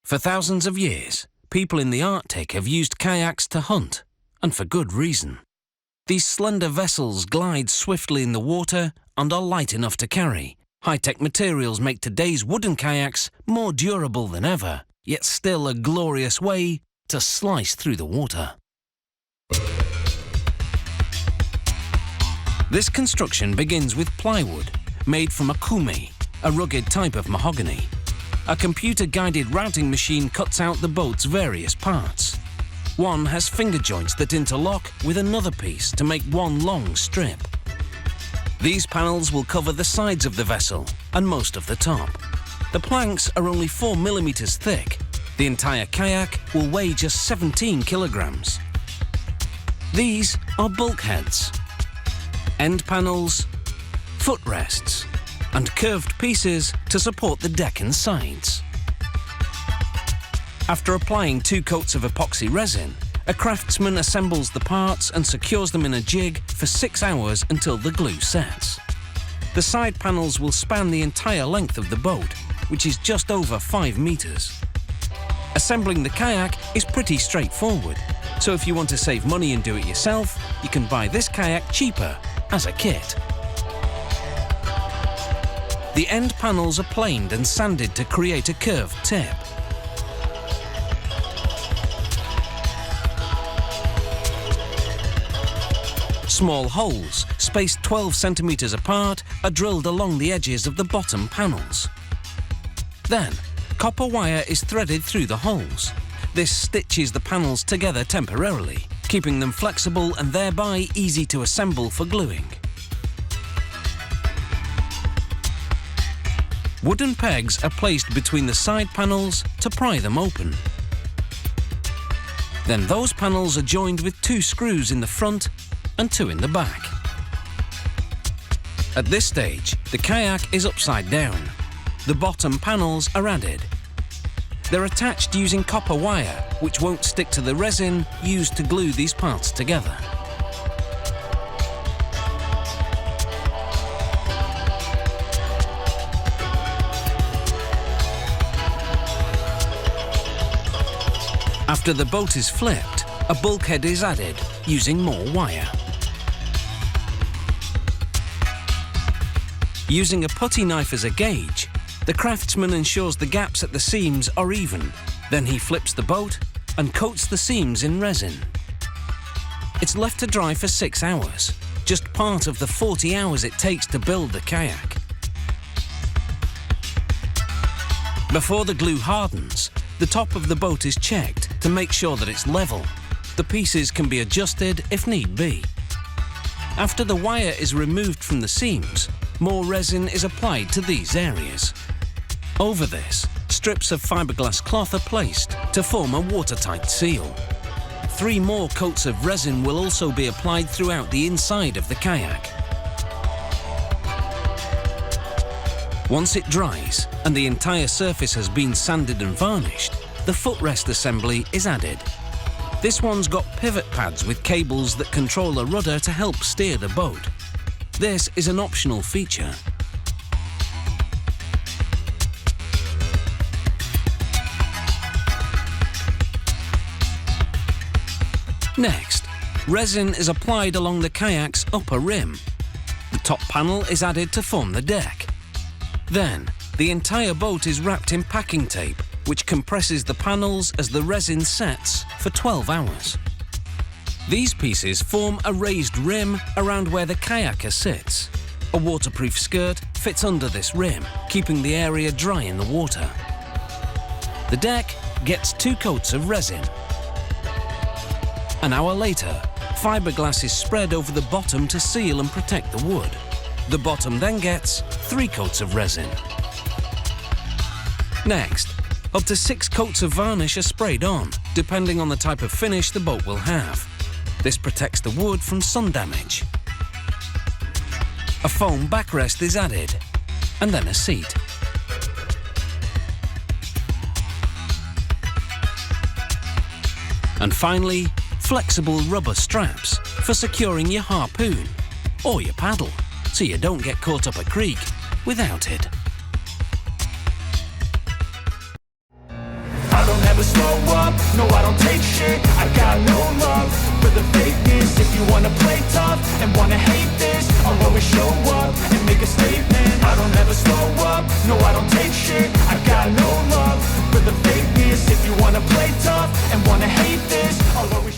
For thousands of years, people in the Arctic have used kayaks to hunt, and for good reason. These slender vessels glide swiftly in the water and are light enough to carry. High-tech materials make today's wooden kayaks more durable than ever, yet still a glorious way to slice through the water. This construction begins with plywood, made from a kumi, a rugged type of mahogany. A computer-guided routing machine cuts out the boat's various parts. One has finger joints that interlock with another piece to make one long strip. These panels will cover the sides of the vessel and most of the top. The planks are only 4 millimeters thick. The entire kayak will weigh just 17 kilograms. These are bulkheads, end panels, footrests, and curved pieces to support the deck and sides. After applying 2 coats of epoxy resin, a craftsman assembles the parts and secures them in a jig for 6 hours until the glue sets. The side panels will span the entire length of the boat, which is just over 5 meters. Assembling the kayak is pretty straightforward, so if you want to save money and do it yourself, you can buy this kayak cheaper as a kit. The end panels are planed and sanded to create a curved tip. Small holes, spaced 12 centimeters apart, are drilled along the edges of the bottom panels. Then, copper wire is threaded through the holes. This stitches the panels together temporarily, keeping them flexible and thereby easy to assemble for gluing. Wooden pegs are placed between the side panels to pry them open. Then those panels are joined with 2 screws in the front and 2 in the back. At this stage, the kayak is upside down. The bottom panels are added. They're attached using copper wire, which won't stick to the resin used to glue these parts together. After the boat is flipped, a bulkhead is added using more wire. Using a putty knife as a gauge, the craftsman ensures the gaps at the seams are even. Then he flips the boat and coats the seams in resin. It's left to dry for 6 hours, just part of the 40 hours it takes to build the kayak. Before the glue hardens, the top of the boat is checked to make sure that it's level. The pieces can be adjusted if need be. After the wire is removed from the seams, more resin is applied to these areas. Over this, strips of fiberglass cloth are placed to form a watertight seal. 3 more coats of resin will also be applied throughout the inside of the kayak. Once it dries and the entire surface has been sanded and varnished, the footrest assembly is added. This one's got pivot pads with cables that control a rudder to help steer the boat. This is an optional feature. Next, resin is applied along the kayak's upper rim. The top panel is added to form the deck. Then, the entire boat is wrapped in packing tape, which compresses the panels as the resin sets for 12 hours. These pieces form a raised rim around where the kayaker sits. A waterproof skirt fits under this rim, keeping the area dry in the water. The deck gets 2 coats of resin. An hour later, fiberglass is spread over the bottom to seal and protect the wood. The bottom then gets 3 coats of resin. Next, up to 6 coats of varnish are sprayed on, depending on the type of finish the boat will have. This protects the wood from sun damage. A foam backrest is added, and then a seat. And finally, flexible rubber straps for securing your harpoon or your paddle, so you don't get caught up a creek without it. never slow up, no I don't take shit. I got no love for the fakeness. If you wanna play tough and wanna hate this, I'll always show up and make a statement. I don't ever slow up, no I don't take shit. I got no love for the fakeness. If you wanna play tough and wanna hate this, I'll always